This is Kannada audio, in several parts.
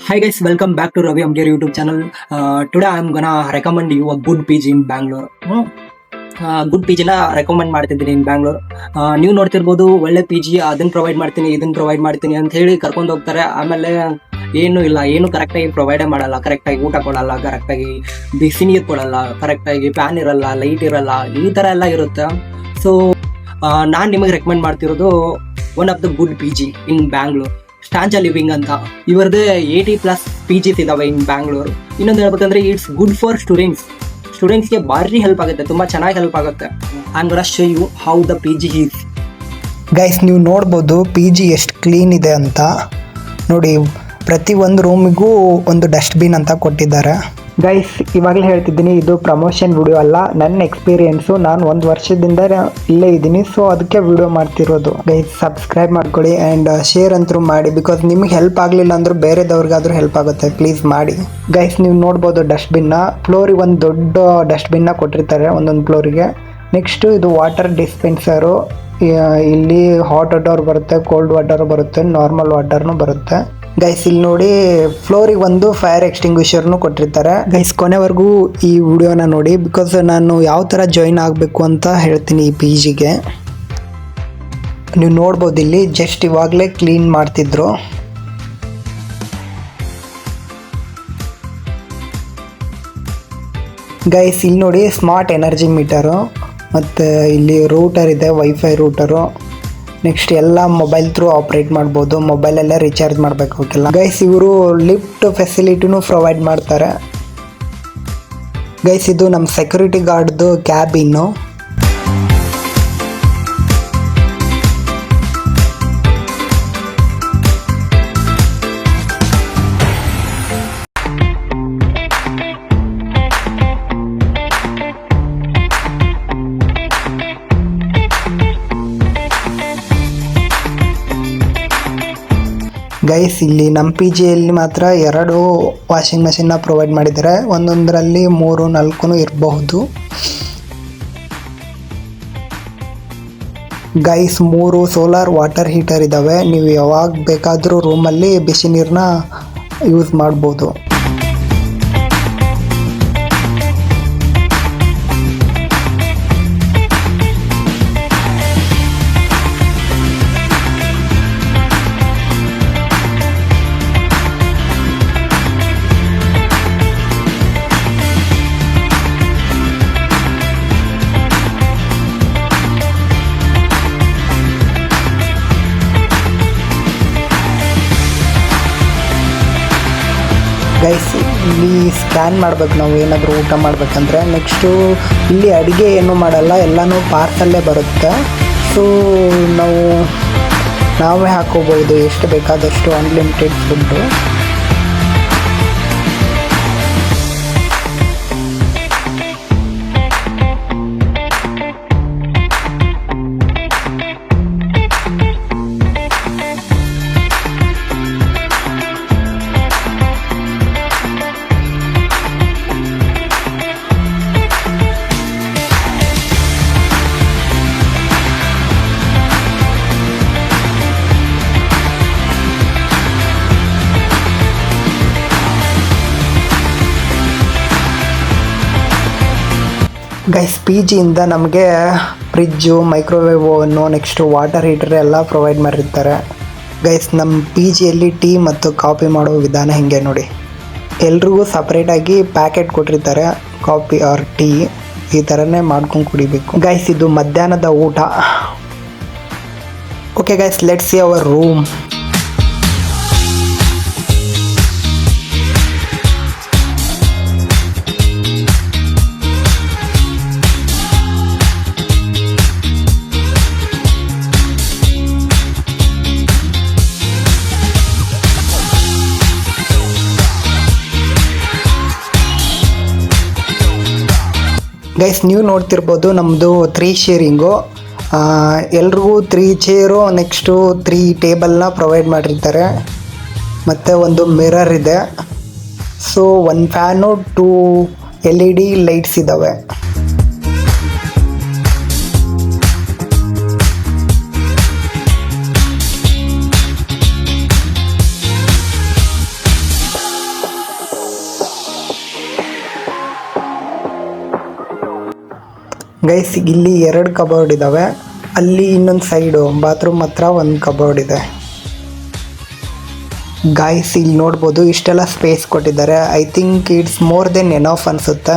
Hi guys, welcome back to Ravi Amgir YouTube channel. Today I'm gonna recommend you a good PG in Bangalore. Good P Jina recommend ಮಾಡ್ತಿದ್ದೀನಿ ಇನ್ ಬ್ಯಾಂಗ್ಳೂರ್. ನೀವು ನೋಡ್ತಿರ್ಬೋದು, ಒಳ್ಳೆ ಪಿ ಜಿ ಅದನ್ನ ಪ್ರೊವೈಡ್ ಮಾಡ್ತೀನಿ ಇದನ್ನ ಪ್ರೊವೈಡ್ ಮಾಡ್ತೀನಿ ಅಂತ ಹೇಳಿ ಕರ್ಕೊಂಡು ಹೋಗ್ತಾರೆ. ಆಮೇಲೆ ಏನು ಕರೆಕ್ಟಾಗಿ ಪ್ರೊವೈಡೇ ಮಾಡಲ್ಲ, ಕರೆಕ್ಟಾಗಿ ಊಟ ಕೊಡಲ್ಲ, ಕರೆಕ್ಟಾಗಿ ಬಿಸಿ ನೀರು ಕೊಡಲ್ಲ, ಕರೆಕ್ಟಾಗಿ ಫ್ಯಾನ್ ಇರಲ್ಲ, ಲೈಟ್ ಇರಲ್ಲ, ಈ ಥರ ಎಲ್ಲ ಇರುತ್ತೆ. ಸೊ ನಾನು ನಿಮಗೆ ರೆಕಮೆಂಡ್ ಮಾಡ್ತಿರೋದು one of the good P G in Bangalore, Stanza Living ಅಂತ. ಇವರದೇ 80+ ಪಿ ಜಿಸ್ ಇದಾವೆ ಇನ್ ಬ್ಯಾಂಗ್ಳೂರ್. ಇನ್ನೊಂದು ಹೇಳ್ಬೇಕಂದ್ರೆ ಇಟ್ಸ್ ಗುಡ್ ಫಾರ್ ಸ್ಟೂಡೆಂಟ್ಸ್ಗೆ ಭಾರಿ ಹೆಲ್ಪ್ ಆಗುತ್ತೆ, ತುಂಬ ಚೆನ್ನಾಗಿ ಹೆಲ್ಪ್ ಆಗುತ್ತೆ. I am gonna show you how the P G is. Guys, ನೀವು ನೋಡ್ಬೋದು ಪಿ ಜಿ ಎಷ್ಟು ಕ್ಲೀನ್ ಇದೆ ಅಂತ. ನೋಡಿ, ಪ್ರತಿ ಒಂದು ರೂಮಿಗೂ ಒಂದು ಡಸ್ಟ್ಬಿನ್ ಅಂತ ಕೊಟ್ಟಿದ್ದಾರೆ. ಗೈಸ್, ಇವಾಗಲೇ ಹೇಳ್ತಿದ್ದೀನಿ, ಇದು ಪ್ರಮೋಷನ್ ವಿಡಿಯೋ ಅಲ್ಲ, ನನ್ನ ಎಕ್ಸ್ಪೀರಿಯೆನ್ಸು. ನಾನು 1 ವರ್ಷದಿಂದ ಇಲ್ಲೇ ಇದ್ದೀನಿ, ಸೊ ಅದಕ್ಕೆ ವಿಡಿಯೋ ಮಾಡ್ತಿರೋದು. ಗೈಸ್, ಸಬ್ಸ್ಕ್ರೈಬ್ ಮಾಡ್ಕೊಳ್ಳಿ ಆ್ಯಂಡ್ ಶೇರ್ ಅಂತೂ ಮಾಡಿ, ಬಿಕಾಸ್ ನಿಮಗೆ ಹೆಲ್ಪ್ ಆಗಲಿಲ್ಲ ಅಂದರೂ ಬೇರೆದವ್ರಿಗಾದ್ರೂ ಹೆಲ್ಪ್ ಆಗುತ್ತೆ. ಪ್ಲೀಸ್ ಮಾಡಿ. ಗೈಸ್, ನೀವು ನೋಡ್ಬೋದು ಡಸ್ಟ್ಬಿನ್ನ. ಫ್ಲೋರಿಗೆ ಒಂದು ದೊಡ್ಡ ಡಸ್ಟ್ಬಿನ್ನ ಕೊಟ್ಟಿರ್ತಾರೆ ಒಂದೊಂದು ಫ್ಲೋರಿಗೆ. ನೆಕ್ಸ್ಟು ಇದು ವಾಟರ್ ಡಿಸ್ಪೆನ್ಸರು. ಇಲ್ಲಿ ಹಾಟ್ ವಾಟರ್ ಬರುತ್ತೆ, ಕೋಲ್ಡ್ ವಾಟರ್ ಬರುತ್ತೆ, ನಾರ್ಮಲ್ ವಾಟರ್ನು ಬರುತ್ತೆ. ಗೈಸ್, ಇಲ್ಲಿ ನೋಡಿ, ಫ್ಲೋರಿಗೆ ಒಂದು ಫೈರ್ ಎಕ್ಸ್ಟಿಂಗ್ವಿಷರ್ನು ಕೊಟ್ಟಿರ್ತಾರೆ. ಗೈಸ್, ಕೊನೆವರೆಗೂ ಈ ವಿಡಿಯೋನ ನೋಡಿ, ಬಿಕಾಸ್ ನಾನು ಯಾವ ಥರ ಜಾಯಿನ್ ಆಗಬೇಕು ಅಂತ ಹೇಳ್ತೀನಿ ಈ ಪಿ ಜಿಗೆ. ನೀವು ನೋಡ್ಬೋದು, ಇಲ್ಲಿ ಜಸ್ಟ್ ಇವಾಗಲೇ ಕ್ಲೀನ್ ಮಾಡ್ತಿದ್ರು. ಗೈಸ್, ಇಲ್ಲಿ ನೋಡಿ, ಸ್ಮಾರ್ಟ್ ಎನರ್ಜಿ ಮೀಟರು, ಮತ್ತು ಇಲ್ಲಿ ರೂಟರ್ ಇದೆ, ವೈಫೈ ರೂಟರು. ನೆಕ್ಸ್ಟ್ ಎಲ್ಲ ಮೊಬೈಲ್ ಥ್ರೂ ಆಪ್ರೇಟ್ ಮಾಡ್ಬೋದು, ಮೊಬೈಲಲ್ಲೇ ರೀಚಾರ್ಜ್ ಮಾಡಬೇಕು ಅವಕ್ಕೆಲ್ಲ. ಗೈಸ್, ಇವರು ಲಿಫ್ಟ್ ಫೆಸಿಲಿಟಿನೂ ಪ್ರೊವೈಡ್ ಮಾಡ್ತಾರೆ. ಗೈಸ್, ಇದು ನಮ್ಮ ಸೆಕ್ಯೂರಿಟಿ ಗಾರ್ಡ್ದು ಕ್ಯಾಬಿನ್ನು. ಗೈಸ್, ಇಲ್ಲಿ ನಮ್ಮ ಪಿ ಜಿಯಲ್ಲಿ ಮಾತ್ರ 2 ವಾಷಿಂಗ್ ಮೆಷಿನ್ನ ಪ್ರೊವೈಡ್ ಮಾಡಿದ್ದಾರೆ. ಒಂದೊಂದರಲ್ಲಿ 3-4 ಇರಬಹುದು. ಗೈಸ್, 3 ಸೋಲಾರ್ ವಾಟರ್ ಹೀಟರ್ ಇದ್ದಾವೆ. ನೀವು ಯಾವಾಗ ಬೇಕಾದರೂ ರೂಮಲ್ಲಿ ಬಿಸಿ ನೀರನ್ನ ಯೂಸ್ ಮಾಡ್ಬೋದು. ಗೈಸ್, ಇಲ್ಲಿ ಸ್ಕ್ಯಾನ್ ಮಾಡಬೇಕು ನಾವು ಏನಾದರೂ ಊಟ ಮಾಡಬೇಕಂದ್ರೆ. ನೆಕ್ಸ್ಟು ಇಲ್ಲಿ ಅಡುಗೆ ಏನೂ ಮಾಡಲ್ಲ, ಎಲ್ಲನೂ ಪಾರ್ಸಲ್ಲೇ ಬರುತ್ತೆ. ಸೊ ನಾವೇ ಹಾಕೋಬೋದು ಎಷ್ಟು ಬೇಕಾದಷ್ಟು, ಅನ್ಲಿಮಿಟೆಡ್ ಫುಡ್ಡು. ಗೈಸ್, ಪಿ ಜಿಯಿಂದ ನಮಗೆ fridge, microwave ಓವನ್ನು, next water heater ಎಲ್ಲ ಪ್ರೊವೈಡ್ ಮಾಡಿರ್ತಾರೆ. ಗೈಸ್, ನಮ್ಮ ಪಿ ಜಿಯಲ್ಲಿ ಟೀ ಮತ್ತು ಕಾಫಿ ಮಾಡೋ ವಿಧಾನ ಹಿಂಗೆ ನೋಡಿ. ಎಲ್ರಿಗೂ ಸಪ್ರೇಟಾಗಿ ಪ್ಯಾಕೆಟ್ ಕೊಟ್ಟಿರ್ತಾರೆ, ಕಾಫಿ ಆರ್ ಟೀ. ಈ ಥರನೇ ಮಾಡ್ಕೊಂಡು ಕುಡಿಬೇಕು. ಗೈಸ್, ಇದು ಮಧ್ಯಾಹ್ನದ ಊಟ. Okay guys, let's see our room. Guys, ನೀವು ನೋಡ್ತಿರ್ಬೋದು, ನಮ್ಮದು 3 ಶೇರಿಂಗು. ಎಲ್ರಿಗೂ 3 ಚೇರು, ನೆಕ್ಸ್ಟು 3 ಟೇಬಲ್ನ ಪ್ರೊವೈಡ್ ಮಾಡಿರ್ತಾರೆ. ಮತ್ತು ಒಂದು ಮಿರರ್ ಇದೆ. ಸೊ 1 ಫ್ಯಾನು, 2 LED ಲೈಟ್ಸ್ ಇದ್ದಾವೆ. ಗೈಸ್ ಇಲ್ಲಿ 2 ಕಬೋರ್ಡ್ ಇದ್ದಾವೆ, ಅಲ್ಲಿ ಇನ್ನೊಂದು ಸೈಡು ಬಾತ್ರೂಮ್ ಹತ್ರ ಒಂದು ಕಬೋರ್ಡ್ ಇದೆ. ಗೈಸ್ ಇಲ್ಲಿ ನೋಡ್ಬೋದು ಇಷ್ಟೆಲ್ಲ ಸ್ಪೇಸ್ ಕೊಟ್ಟಿದ್ದಾರೆ. I think it's more than enough ಅನಿಸುತ್ತೆ.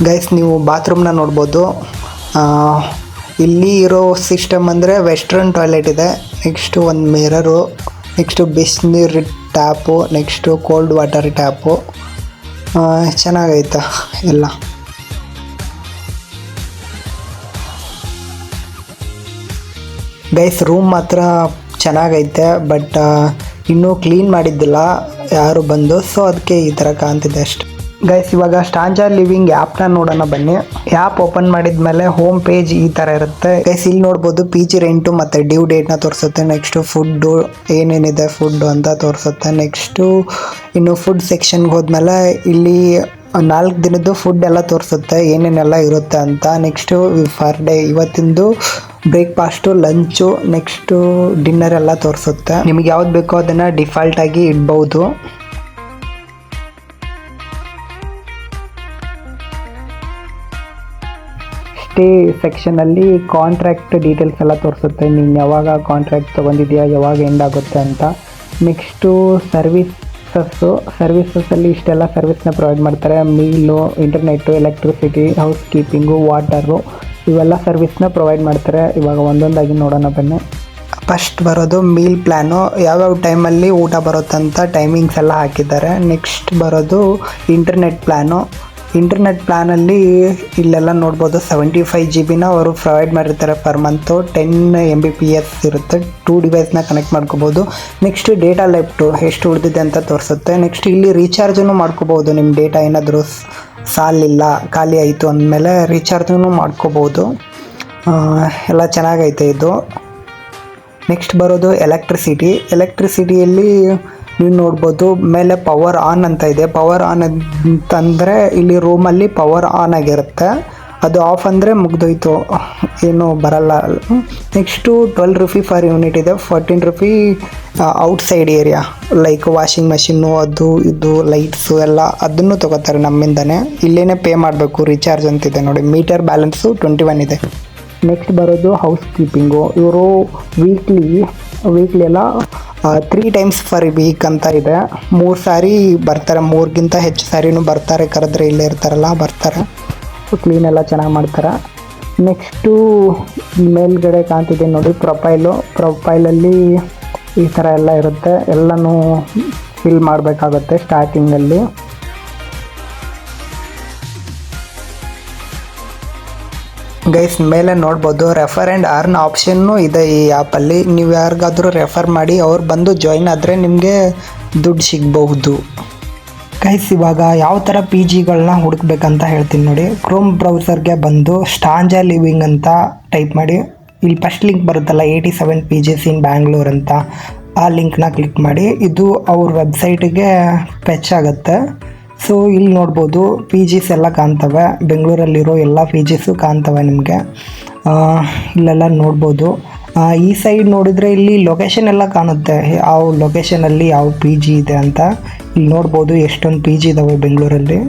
ಗೈಸ್ ನೀವು ಬಾತ್ರೂಮ್ನ ನೋಡ್ಬೋದು. ಇಲ್ಲಿ ಇರೋ ಸಿಸ್ಟಮ್ ಅಂದರೆ ವೆಸ್ಟರ್ನ್ ಟಾಯ್ಲೆಟ್ ಇದೆ, ನೆಕ್ಸ್ಟು ಒಂದು ಮಿರರು, ನೆಕ್ಸ್ಟು ಬಿಸಿನೀರು tap, next cold water tap. ಚೆನ್ನಾಗೈತೆ ಎಲ್ಲ. ಗೈಸ್ ರೂಮ್ ಮಾತ್ರ ಚೆನ್ನಾಗೈತೆ, ಬಟ್ ಇನ್ನೂ ಕ್ಲೀನ್ ಮಾಡಿದ್ದಿಲ್ಲ ಯಾರು ಬಂದು, ಸೊ ಅದಕ್ಕೆ ಈ ಥರ ಕಾಣ್ತಿದೆ ಅಷ್ಟೆ. ಗೈಸ್ ಇವಾಗ ಸ್ಟಾಂಜಾ ಲಿವಿಂಗ್ ಆ್ಯಪ್ನ ನೋಡೋಣ ಬನ್ನಿ. ಆ್ಯಪ್ ಓಪನ್ ಮಾಡಿದ್ಮೇಲೆ ಹೋಮ್ ಪೇಜ್ ಈ ಥರ ಇರುತ್ತೆ. ಗೈಸ್ ಇಲ್ಲಿ ನೋಡ್ಬೋದು PG ರೆಂಟು ಮತ್ತು ಡ್ಯೂ ಡೇಟ್ನ ತೋರಿಸುತ್ತೆ. ನೆಕ್ಸ್ಟು ಫುಡ್ಡು ಏನೇನಿದೆ ಫುಡ್ಡು ಅಂತ ತೋರಿಸುತ್ತೆ. ನೆಕ್ಸ್ಟು ಇನ್ನು ಫುಡ್ ಸೆಕ್ಷನ್ಗೆ ಹೋದ್ಮೇಲೆ ಇಲ್ಲಿ 4 ದಿನದ್ದು ಫುಡ್ ಎಲ್ಲ ತೋರಿಸುತ್ತೆ, ಏನೇನೆಲ್ಲ ಇರುತ್ತೆ ಅಂತ. ನೆಕ್ಸ್ಟು ಫರ್ ಡೇ ಇವತ್ತಿಂದು ಬ್ರೇಕ್ಫಾಸ್ಟು, ಲಂಚು, ನೆಕ್ಸ್ಟು ಡಿನ್ನರ್ ಎಲ್ಲ ತೋರಿಸುತ್ತೆ. ನಿಮಗೆ ಯಾವ್ದು ಬೇಕೋ ಅದನ್ನು ಡಿಫಾಲ್ಟಾಗಿ ಇಡ್ಬೋದು. ಸ್ಟೇ ಸೆಕ್ಷನಲ್ಲಿ ಕಾಂಟ್ರಾಕ್ಟ್ ಡೀಟೇಲ್ಸ್ ಎಲ್ಲ ತೋರಿಸುತ್ತೆ, ನೀನು ಯಾವಾಗ ಕಾಂಟ್ರಾಕ್ಟ್ ತೊಗೊಂಡಿದ್ಯಾ, ಯಾವಾಗ ಎಂಡ್ ಆಗುತ್ತೆ ಅಂತ. ನೆಕ್ಸ್ಟು ಸರ್ವಿಸಸ್ಸಲ್ಲಿ ಇಷ್ಟೆಲ್ಲ ಸರ್ವಿಸ್ನ ಪ್ರೊವೈಡ್ ಮಾಡ್ತಾರೆ. Meal, internet, electricity, house keeping, water, ಇವೆಲ್ಲ ಸರ್ವಿಸ್ನ ಪ್ರೊವೈಡ್ ಮಾಡ್ತಾರೆ. ಇವಾಗ ಒಂದೊಂದಾಗಿ ನೋಡೋಣ ಬನ್ನಿ. ಫಸ್ಟ್ ಬರೋದು ಮೀಲ್ ಪ್ಲ್ಯಾನು, ಯಾವ್ಯಾವ ಟೈಮಲ್ಲಿ ಊಟ ಬರುತ್ತಂತ ಟೈಮಿಂಗ್ಸ್ ಎಲ್ಲ ಹಾಕಿದ್ದಾರೆ. ನೆಕ್ಸ್ಟ್ ಬರೋದು ಇಂಟರ್ನೆಟ್ ಪ್ಲ್ಯಾನು. ಇಂಟರ್ನೆಟ್ ಪ್ಲ್ಯಾನಲ್ಲಿ ಇಲ್ಲೆಲ್ಲ ನೋಡ್ಬೋದು 75 GB ಅವರು ಪ್ರೊವೈಡ್ ಮಾಡಿರ್ತಾರೆ ಪರ್ ಮಂತು. 10 Mbps ಇರುತ್ತೆ, 2 ಡಿವೈಸ್ನ ಕನೆಕ್ಟ್ ಮಾಡ್ಕೋಬೋದು. ನೆಕ್ಸ್ಟ್ ಡೇಟಾ ಲೆಫ್ಟು ಎಷ್ಟು ಉಳಿದಿದೆ ಅಂತ ತೋರಿಸುತ್ತೆ. ನೆಕ್ಸ್ಟ್ ಇಲ್ಲಿ ರೀಚಾರ್ಜನ್ನು ಮಾಡ್ಕೋಬೋದು. ನಿಮ್ಮ ಡೇಟಾ ಏನಾದರೂ ಸಾಲಿಲ್ಲ, ಖಾಲಿ ಆಯಿತು ಅಂದಮೇಲೆ ರೀಚಾರ್ಜನ್ನು ಮಾಡ್ಕೋಬೋದು. ಎಲ್ಲ ಚೆನ್ನಾಗೈತೆ ಇದು. ನೆಕ್ಸ್ಟ್ ಬರೋದು ಎಲೆಕ್ಟ್ರಿಸಿಟಿಯಲ್ಲಿ ನೀವು ನೋಡ್ಬೋದು ಮೇಲೆ ಪವರ್ ಆನ್ ಅಂತ ಇದೆ. ಪವರ್ ಆನ್ ಅಂತಂದರೆ ಇಲ್ಲಿ ರೂಮಲ್ಲಿ ಪವರ್ ಆನ್ ಆಗಿರುತ್ತೆ, ಅದು ಆಫ್ ಅಂದರೆ ಮುಗ್ದೋಯ್ತು, ಏನೂ ಬರಲ್ಲ. ನೆಕ್ಸ್ಟು 12 ರೂಪಿ ಫರ್ ಯೂನಿಟ್ ಇದೆ, 14 rupee outside area like washing machine, ಅದು ಇದು ಲೈಟ್ಸು ಎಲ್ಲ ಅದನ್ನು ತೊಗೋತಾರೆ ನಮ್ಮಿಂದನೇ. ಇಲ್ಲೇ ಪೇ ಮಾಡಬೇಕು, ರೀಚಾರ್ಜ್ ಅಂತಿದೆ ನೋಡಿ. ಮೀಟರ್ ಬ್ಯಾಲೆನ್ಸು 21 ಇದೆ. ನೆಕ್ಸ್ಟ್ ಬರೋದು ಹೌಸ್ ಕೀಪಿಂಗು. ಇವರು ವೀಕ್ಲಿ ಎಲ್ಲ 3 ಟೈಮ್ಸ್ ಫರ್ ವೀಕ್ ಅಂತ ಇದೆ. 3 ಸಾರಿ ಬರ್ತಾರೆ, 3ಗಿಂತ ಹೆಚ್ಚು ಸಾರಿನೂ ಬರ್ತಾರೆ, ಕರೆದ್ರೆ ಇಲ್ಲೇ ಇರ್ತಾರಲ್ಲ ಬರ್ತಾರೆ. ಕ್ಲೀನ್ ಎಲ್ಲ ಚೆನ್ನಾಗಿ ಮಾಡ್ತಾರೆ. ನೆಕ್ಸ್ಟು ಮೇಲ್ಗಡೆ ಕಾಣ್ತಿದೆ ನೋಡಿ ಪ್ರೊಫೈಲಲ್ಲಿ ಈ ಥರ ಎಲ್ಲ ಇರುತ್ತೆ, ಎಲ್ಲನೂ ಫಿಲ್ ಮಾಡಬೇಕಾಗುತ್ತೆ ಸ್ಟಾರ್ಟಿಂಗಲ್ಲಿ. ಗೈಸ್ ಮೇಲೆ ನೋಡ್ಬೋದು ರೆಫರ್ ಆ್ಯಂಡ್ ಅರ್ನ್ ಆಪ್ಷನ್ನು ಇದೆ ಈ ಆ್ಯಪಲ್ಲಿ. ನೀವು ಯಾರಿಗಾದರೂ ರೆಫರ್ ಮಾಡಿ ಅವ್ರು ಬಂದು ಜಾಯಿನ್ ಆದರೆ ನಿಮಗೆ ದುಡ್ಡು ಸಿಗಬಹುದು. ಗೈಸ್ ಇವಾಗ ಯಾವ ಥರ PGಗಳನ್ನ ಹುಡುಕ್ಬೇಕಂತ ಹೇಳ್ತೀನಿ ನೋಡಿ. ಕ್ರೋಮ್ ಬ್ರೌಸರ್ಗೆ ಬಂದು ಸ್ಟಾಂಜಾ ಲಿವಿಂಗ್ ಅಂತ ಟೈಪ್ ಮಾಡಿ. ಇಲ್ಲಿ ಫಸ್ಟ್ ಲಿಂಕ್ ಬರುತ್ತಲ್ಲ 87 PGs ಇನ್ ಬ್ಯಾಂಗ್ಳೂರ್ ಅಂತ, ಆ ಲಿಂಕ್ನ ಕ್ಲಿಕ್ ಮಾಡಿ. ಇದು ಅವ್ರ ವೆಬ್ಸೈಟಿಗೆ ಫೆಚ್ ಆಗುತ್ತೆ. ಸೊ ಇಲ್ಲಿ ನೋಡ್ಬೋದು PGs ಎಲ್ಲ ಕಾಣ್ತವೆ, ಬೆಂಗಳೂರಲ್ಲಿರೋ ಎಲ್ಲ PGಸು ಕಾಣ್ತವೆ ನಿಮಗೆ. ಇಲ್ಲೆಲ್ಲ ನೋಡ್ಬೋದು. ಈ ಸೈಡ್ ನೋಡಿದರೆ ಇಲ್ಲಿ ಲೊಕೇಶನ್ ಎಲ್ಲ ಕಾಣುತ್ತೆ, ಯಾವ ಲೊಕೇಶನಲ್ಲಿ ಯಾವ PG ಇದೆ ಅಂತ. ಇಲ್ಲಿ ನೋಡ್ಬೋದು ಎಷ್ಟೊಂದು PG ಇದ್ದಾವೆ ಬೆಂಗಳೂರಲ್ಲಿ.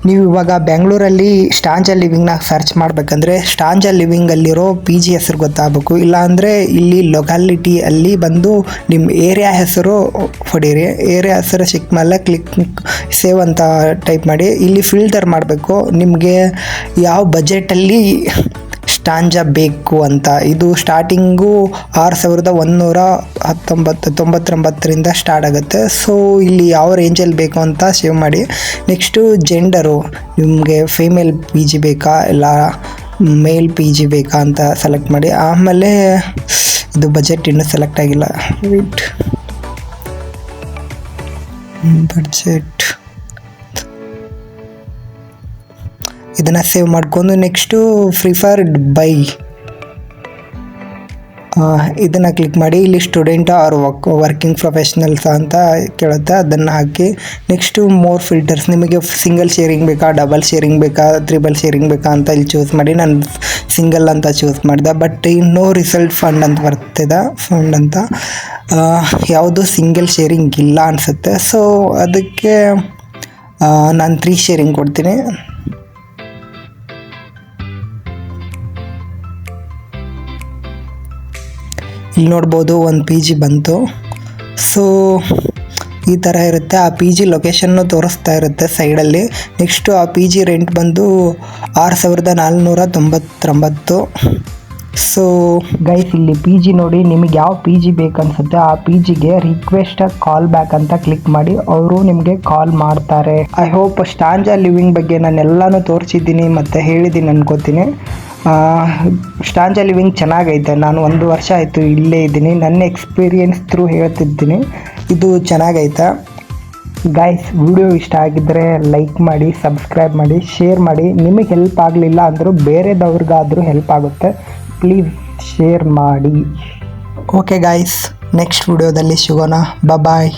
ನೀವು ಇವಾಗ ಬೆಂಗಳೂರಲ್ಲಿ ಸ್ಟಾಂಜಾ ಲಿವಿಂಗ್ನ ಸರ್ಚ್ ಮಾಡಬೇಕಂದ್ರೆ ಸ್ಟಾಂಜಾ ಲಿವಿಂಗಲ್ಲಿರೋ PG ಹೆಸರು ಗೊತ್ತಾಗಬೇಕು. ಇಲ್ಲಾಂದರೆ ಇಲ್ಲಿ ಲೊಕ್ಯಾಲಿಟಿ ಅಲ್ಲಿ ಬಂದು ನಿಮ್ಮ ಏರಿಯಾ ಹೆಸರು ಹೊಡೀರಿ. ಏರಿಯಾ ಹೆಸರು ಸಿಕ್ಕ ಮೇಲೆ ಸೇವ್ ಅಂತ ಟೈಪ್ ಮಾಡಿ. ಇಲ್ಲಿ ಫಿಲ್ಟರ್ ಮಾಡಬೇಕು ನಿಮಗೆ ಯಾವ ಬಜೆಟಲ್ಲಿ ಸ್ಟಾಂಜಾ ಬೇಕು ಅಂತ. ಇದು ಸ್ಟಾರ್ಟಿಂಗು 6199 ಸ್ಟಾರ್ಟ್ ಆಗುತ್ತೆ. ಸೊ ಇಲ್ಲಿ ಯಾವ ರೇಂಜಲ್ಲಿ ಬೇಕು ಅಂತ ಸೇವ್ ಮಾಡಿ. ನೆಕ್ಸ್ಟು ಜೆಂಡರು, ನಿಮಗೆ ಫೀಮೇಲ್ PG ಬೇಕಾ ಇಲ್ಲ ಮೇಲ್ PG ಬೇಕಾ ಅಂತ ಸೆಲೆಕ್ಟ್ ಮಾಡಿ. ಆಮೇಲೆ ಇದು ಬಜೆಟ್ ಇನ್ನೂ ಸೆಲೆಕ್ಟ್ ಆಗಿಲ್ಲ, ಬಜೆಟ್ ಇದನ್ನು ಸೇವ್ ಮಾಡ್ಕೊಂಡು ನೆಕ್ಸ್ಟು ಪ್ರಿಫರ್ಡ್ ಬೈ ಇದನ್ನು ಕ್ಲಿಕ್ ಮಾಡಿ ಇಲ್ಲಿ ಸ್ಟೂಡೆಂಟ್ ಆರ್ ವರ್ಕಿಂಗ್ ಪ್ರೊಫೆಷ್ನಲ್ಸ್ ಅಂತ ಕೇಳುತ್ತೆ, ಅದನ್ನು ಹಾಕಿ ನೆಕ್ಸ್ಟು ಮೋರ್ ಫಿಲ್ಟರ್ಸ್. ನಿಮಗೆ ಸಿಂಗಲ್ ಶೇರಿಂಗ್ ಬೇಕಾ, ಡಬಲ್ ಶೇರಿಂಗ್ ಬೇಕಾ, ತ್ರಿಬಲ್ ಶೇರಿಂಗ್ ಬೇಕಾ ಅಂತ ಇಲ್ಲಿ ಚೂಸ್ ಮಾಡಿ. ನಾನು ಸಿಂಗಲ್ ಅಂತ ಚೂಸ್ ಮಾಡಿದೆ. ಬಟ್ ನೋ ರಿಸಲ್ಟ್ ಫಂಡ್ ಅಂತ ಬರ್ತಿದೆ, ಫಂಡ್ ಅಂತ ಯಾವುದು ಸಿಂಗಲ್ ಶೇರಿಂಗ್ ಇಲ್ಲ ಅನಿಸುತ್ತೆ. ಸೊ ಅದಕ್ಕೆ ನಾನು 3 ಶೇರಿಂಗ್ ಕೊಡ್ತೀನಿ. ಇಲ್ಲಿ ನೋಡ್ಬೋದು ಒಂದು ಪಿ ಜಿ ಬಂತು. ಸೊ ಈ ಥರ ಇರುತ್ತೆ. ಆ ಪಿ ಜಿ ಲೊಕೇಶನ್ನು ತೋರಿಸ್ತಾ ಇರುತ್ತೆ ಸೈಡಲ್ಲಿ. ನೆಕ್ಸ್ಟು ಆ ಪಿ ಜಿ ರೆಂಟ್ ಬಂದು 6499. ಸೊ ಗೈಸ್ ಇಲ್ಲಿ ಪಿ ಜಿ ನೋಡಿ, ನಿಮಗೆ ಯಾವ ಪಿ ಜಿ ಬೇಕನ್ಸುತ್ತೆ ಆ ಪಿ ಜಿಗೆ ರಿಕ್ವೆಸ್ಟ್ ಕಾಲ್ ಬ್ಯಾಕ್ ಅಂತ ಕ್ಲಿಕ್ ಮಾಡಿ, ಅವರು ನಿಮಗೆ ಕಾಲ್ ಮಾಡ್ತಾರೆ. ಐ ಹೋಪ್ ಸ್ಟಾಂಜಾ ಲಿವಿಂಗ್ ಬಗ್ಗೆ ನಾನು ಎಲ್ಲನೂ ತೋರಿಸಿದ್ದೀನಿ ಮತ್ತು ಹೇಳಿದ್ದೀನಿ ಅನ್ಕೋತೀನಿ. ಸ್ಟಾಂಜಾ ಲಿವಿಂಗ್ ಚೆನ್ನಾಗೈತೆ. ನಾನು 1 ವರ್ಷ ಆಯಿತು ಇಲ್ಲೇ ಇದ್ದೀನಿ. ನನ್ನ ಎಕ್ಸ್ಪೀರಿಯೆನ್ಸ್ ಥ್ರೂ ಹೇಳ್ತಿದ್ದೀನಿ, ಇದು ಚೆನ್ನಾಗೈತೆ. ಗೈಸ್ ವಿಡಿಯೋ ಇಷ್ಟ ಆಗಿದ್ದರೆ ಲೈಕ್ ಮಾಡಿ, ಸಬ್ಸ್ಕ್ರೈಬ್ ಮಾಡಿ, ಶೇರ್ ಮಾಡಿ. ನಿಮಗೆ ಹೆಲ್ಪ್ ಆಗಲಿಲ್ಲ ಅಂದರೂ ಬೇರೆದವ್ರಿಗಾದರೂ ಹೆಲ್ಪ್ ಆಗುತ್ತೆ. ಪ್ಲೀಸ್ ಶೇರ್ ಮಾಡಿ. ಓಕೆ ಗೈಸ್, ನೆಕ್ಸ್ಟ್ ವಿಡಿಯೋದಲ್ಲಿ ಸಿಗೋಣ. ಬಾಯ್.